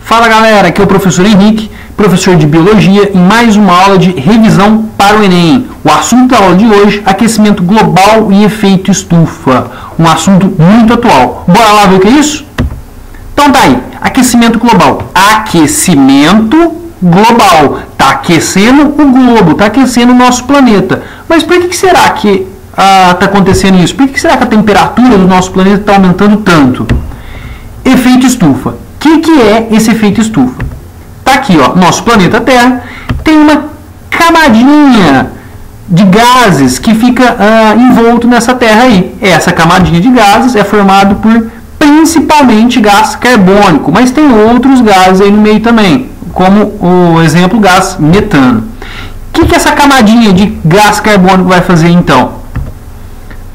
Fala galera, aqui é o professor Henrique, professor de Biologia, em mais uma aula de revisão para o Enem. O assunto da aula de hoje, aquecimento global e efeito estufa. Um assunto muito atual. Bora lá ver o que é isso? Então tá aí, aquecimento global. Aquecimento global. Está aquecendo o globo, está aquecendo o nosso planeta. Mas por que será que está acontecendo isso? Por que será que a temperatura do nosso planeta está aumentando tanto? Efeito estufa. O que é esse efeito estufa? Está aqui, ó, nosso planeta Terra tem uma camadinha de gases que fica envolto nessa Terra aí. Essa camadinha de gases é formada por principalmente gás carbônico, mas tem outros gases aí no meio também, como o exemplo gás metano. O que essa camadinha de gás carbônico vai fazer então?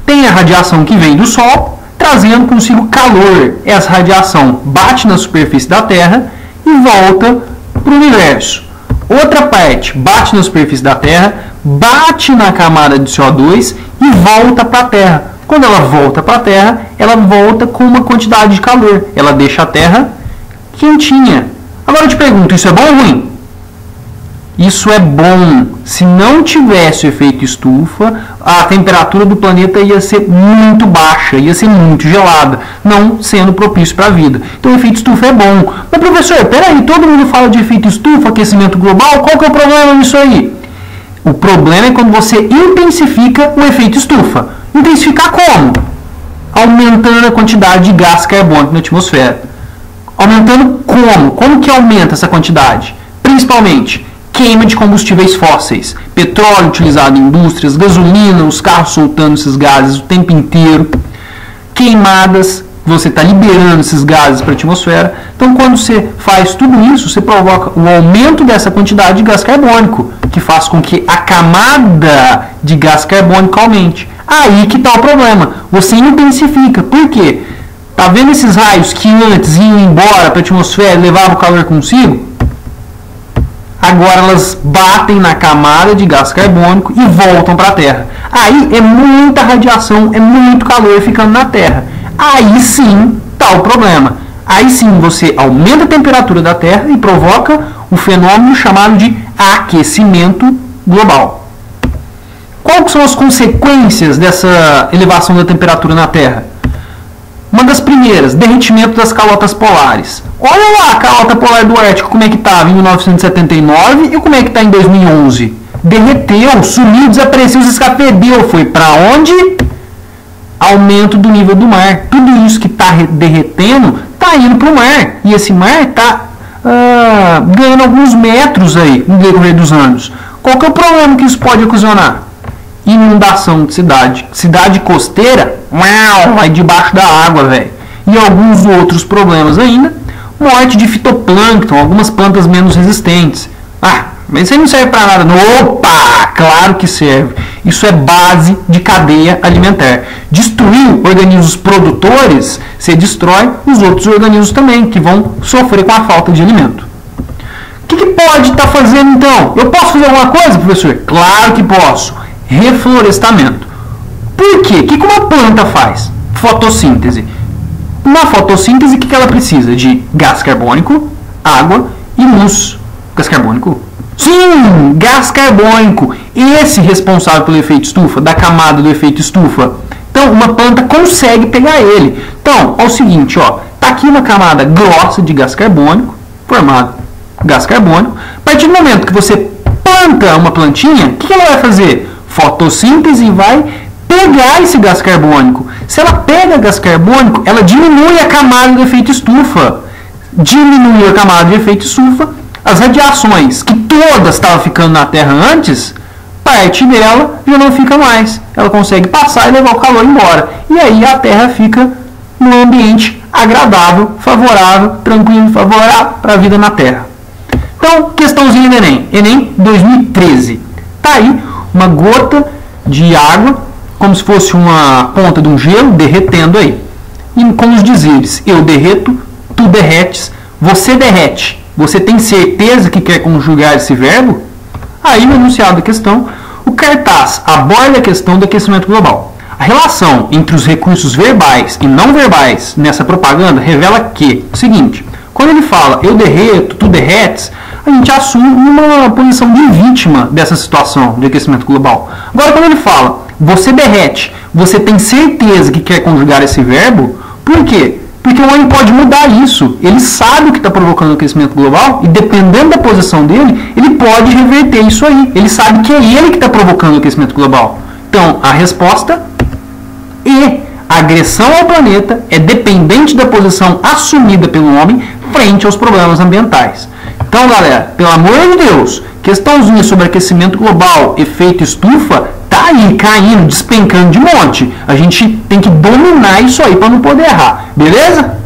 Tem a radiação que vem do Sol, trazendo consigo calor. Essa radiação bate na superfície da Terra e volta para o universo. Outra parte bate na superfície da Terra, bate na camada de CO2 e volta para a Terra. Quando ela volta para a Terra, ela volta com uma quantidade de calor. Ela deixa a Terra quentinha. Agora eu te pergunto, isso é bom ou ruim? Isso é bom. Se não tivesse o efeito estufa, a temperatura do planeta ia ser muito baixa, ia ser muito gelada, não sendo propício para a vida. Então o efeito estufa é bom. Mas professor, peraí, todo mundo fala de efeito estufa, aquecimento global, qual que é o problema nisso aí? O problema é quando você intensifica o efeito estufa. Intensificar como? Aumentando a quantidade de gás carbônico na atmosfera. Aumentando como? Como que aumenta essa quantidade? Principalmente queima de combustíveis fósseis, petróleo utilizado em indústrias, gasolina, os carros soltando esses gases o tempo inteiro, queimadas, você está liberando esses gases para a atmosfera. Então, quando você faz tudo isso, você provoca o aumento dessa quantidade de gás carbônico, que faz com que a camada de gás carbônico aumente. Aí que está o problema. Você intensifica. Por quê? Tá vendo esses raios que antes iam embora para a atmosfera e levavam o calor consigo? Agora elas batem na camada de gás carbônico e voltam para a Terra. Aí é muita radiação, é muito calor ficando na Terra. Aí sim está o problema. Aí sim você aumenta a temperatura da Terra e provoca um fenômeno chamado de aquecimento global. Quais são as consequências dessa elevação da temperatura na Terra? Uma das primeiras, derretimento das calotas polares. Olha lá a calota polar do Ártico, como é que estava em 1979 e como é que está em 2011. Derreteu, sumiu, desapareceu, se escafedeu. Foi para onde? Aumento do nível do mar. Tudo isso que está derretendo está indo para o mar. E esse mar está ganhando alguns metros aí no decorrer dos anos. Qual que é o problema que isso pode ocasionar? Inundação de cidade. Cidade costeira, vai debaixo da água, velho. E alguns outros problemas ainda. Morte de fitoplâncton, algumas plantas menos resistentes. Mas isso aí não serve para nada. Opa, claro que serve. Isso é base de cadeia alimentar. Destruiu organismos produtores, você destrói os outros organismos também, que vão sofrer com a falta de alimento. O que pode estar fazendo então? Eu posso fazer alguma coisa, professor? Claro que posso. Reflorestamento. Por quê? O que uma planta faz? Fotossíntese. Na fotossíntese, o que ela precisa? De gás carbônico, água e luz. Gás carbônico? Sim, gás carbônico. Esse responsável pelo efeito estufa, da camada do efeito estufa. Então, uma planta consegue pegar ele. Então, é o seguinte, ó, tá aqui uma camada grossa de gás carbônico, formado gás carbônico. A partir do momento que você planta uma plantinha, o que ela vai fazer? Fotossíntese vai pegar esse gás carbônico. Se ela pega gás carbônico, ela diminui a camada do efeito estufa. Diminui a camada de efeito estufa, as radiações que todas estavam ficando na Terra antes, parte dela já não fica mais. Ela consegue passar e levar o calor embora. E aí a Terra fica num ambiente agradável, favorável, tranquilo, favorável para a vida na Terra. Então, questãozinha do Enem. Enem 2013. Tá aí uma gota de água, como se fosse uma ponta de um gelo, derretendo aí. E com os dizeres, eu derreto, tu derretes, você derrete. Você tem certeza que quer conjugar esse verbo? Aí no enunciado da questão, o cartaz aborda a questão do aquecimento global. A relação entre os recursos verbais e não verbais nessa propaganda revela que, o seguinte, Quando ele fala eu derreto, tu derretes, a gente assume uma posição de vítima dessa situação de aquecimento global. Agora, quando ele fala você derrete, você tem certeza que quer conjugar esse verbo, por quê? Porque o homem pode mudar isso. Ele sabe o que está provocando o aquecimento global e, dependendo da posição dele, ele pode reverter isso aí. Ele sabe que é ele que está provocando o aquecimento global. Então, a resposta é: a agressão ao planeta é dependente da posição assumida pelo homem frente aos problemas ambientais. Então, galera, pelo amor de Deus, questãozinha sobre aquecimento global, efeito estufa, tá aí caindo, despencando de monte. A gente tem que dominar isso aí para não poder errar. Beleza?